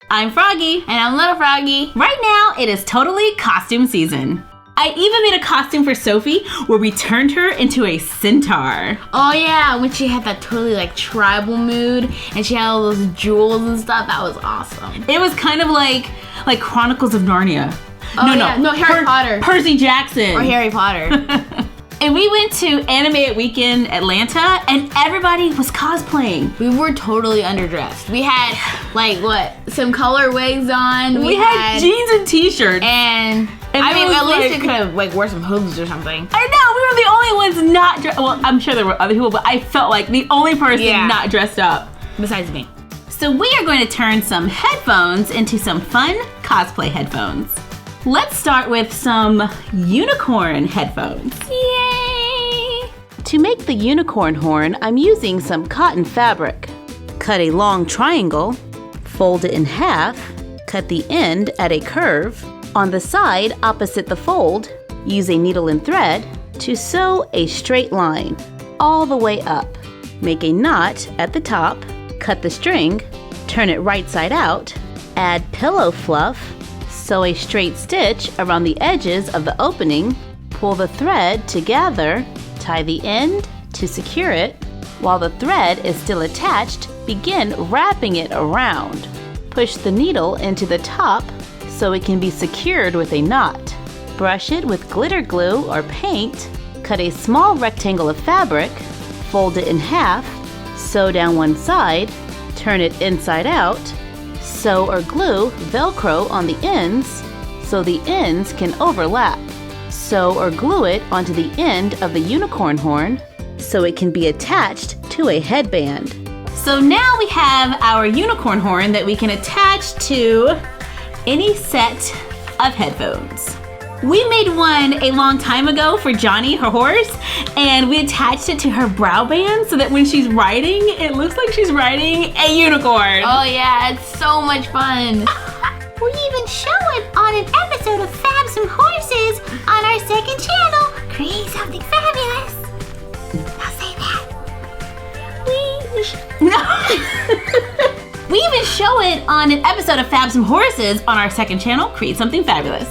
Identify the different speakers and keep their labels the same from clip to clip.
Speaker 1: I'm Froggy.
Speaker 2: And I'm Little Froggy.
Speaker 1: Right now, it is totally costume season. I even made a costume for Sophie where we turned her into a centaur.
Speaker 2: Oh yeah, when she had that totally like tribal mood and she had all those jewels and stuff, that was awesome.
Speaker 1: It was kind of like Chronicles of Narnia.
Speaker 2: No, Harry Potter.
Speaker 1: Percy Jackson.
Speaker 2: Or Harry Potter.
Speaker 1: And we went to Anime at Weekend Atlanta, and everybody was cosplaying.
Speaker 2: We were totally underdressed. We had, some color wigs on.
Speaker 1: We had jeans and t-shirts.
Speaker 2: And I mean, at least we could have, wore some hooves or something.
Speaker 1: I know, we were the only ones not dressed. Well, I'm sure there were other people, but I felt like the only person not dressed up.
Speaker 2: Besides me.
Speaker 1: So we are going to turn some headphones into some fun cosplay headphones. Let's start with some unicorn headphones.
Speaker 2: Yay!
Speaker 1: To make the unicorn horn, I'm using some cotton fabric. Cut a long triangle, fold it in half, cut the end at a curve. On the side opposite the fold, use a needle and thread to sew a straight line all the way up. Make a knot at the top, cut the string, turn it right side out, add pillow fluff, sew a straight stitch around the edges of the opening, pull the thread together, tie the end to secure it. While the thread is still attached, begin wrapping it around. Push the needle into the top so it can be secured with a knot. Brush it with glitter glue or paint. Cut a small rectangle of fabric, fold it in half, sew down one side, turn it inside out, sew or glue Velcro on the ends so the ends can overlap. Sew or glue it onto the end of the unicorn horn so it can be attached to a headband. So now we have our unicorn horn that we can attach to any set of headphones. We made one a long time ago for Johnny, her horse, and we attached it to her brow band so that when she's riding, it looks like she's riding a unicorn.
Speaker 2: Oh yeah, it's so much fun.
Speaker 3: We even show it on an episode of Fab Some Horses on our second channel, Create Something Fabulous. I'll say that.
Speaker 1: We even show it on an episode of Fab Some Horses on our second channel, Create Something Fabulous.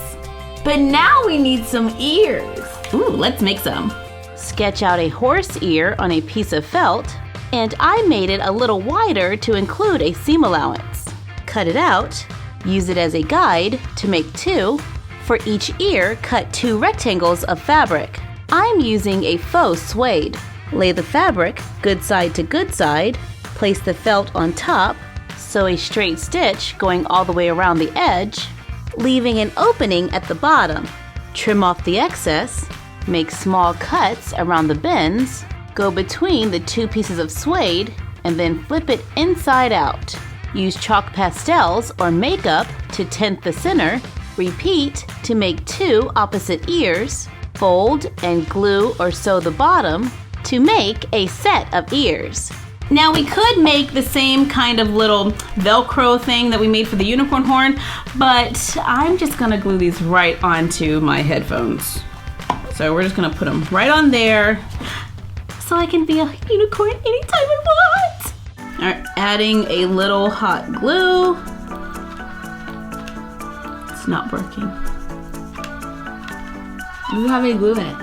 Speaker 2: But now we need some ears.
Speaker 1: Ooh, let's make some. Sketch out a horse ear on a piece of felt, and I made it a little wider to include a seam allowance. Cut it out, use it as a guide to make two. For each ear, cut 2 rectangles of fabric. I'm using a faux suede. Lay the fabric good side to good side, place the felt on top, sew a straight stitch going all the way around the edge, leaving an opening at the bottom. Trim off the excess, make small cuts around the bends, go between the 2 pieces of suede, and then flip it inside out. Use chalk pastels or makeup to tint the center. Repeat to make 2 opposite ears. Fold and glue or sew the bottom to make a set of ears. Now we could make the same kind of little Velcro thing that we made for the unicorn horn, but I'm just gonna glue these right onto my headphones. So we're just gonna put them right on there so I can be a unicorn anytime I want. All right, adding a little hot glue. It's not working.
Speaker 2: You don't have any glue in it.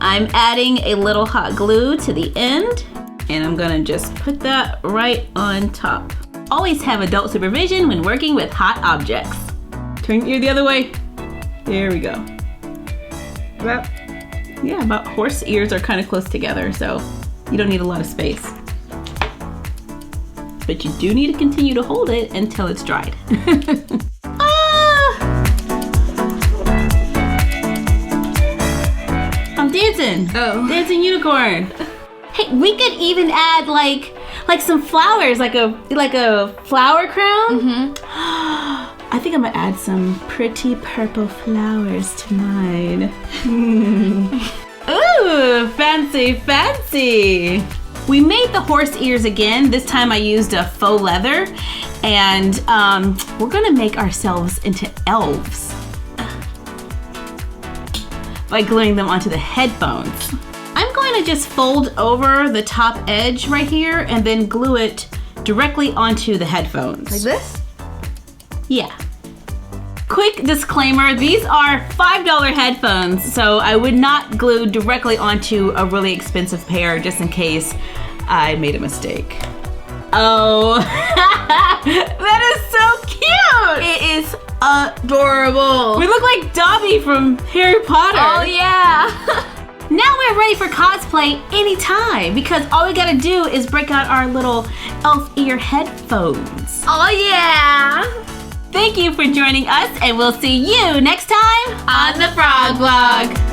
Speaker 1: I'm adding a little hot glue to the end, and I'm gonna just put that right on top. Always have adult supervision when working with hot objects. Turn your ear the other way. There we go. About horse ears are kind of close together, so you don't need a lot of space. But you do need to continue to hold it until it's dried. Dancing.
Speaker 2: Oh.
Speaker 1: Dancing unicorn. Hey, we could even add like some flowers, like a flower crown.
Speaker 2: Mm-hmm.
Speaker 1: I think I'm gonna add some pretty purple flowers to mine. Ooh, fancy, fancy. We made the horse ears again. This time I used a faux leather, and we're gonna make ourselves into elves by gluing them onto the headphones. I'm going gonna just fold over the top edge right here and then glue it directly onto the headphones.
Speaker 2: Like this?
Speaker 1: Yeah. Quick disclaimer, these are $5 headphones, so I would not glue directly onto a really expensive pair just in case I made a mistake. Oh, that is so cute!
Speaker 2: It is adorable.
Speaker 1: We look like Dobby from Harry Potter.
Speaker 2: Oh yeah.
Speaker 1: Now we're ready for cosplay anytime because all we gotta do is break out our little elf ear headphones.
Speaker 2: Oh yeah.
Speaker 1: Thank you for joining us and we'll see you next time
Speaker 2: On the Frog Vlog.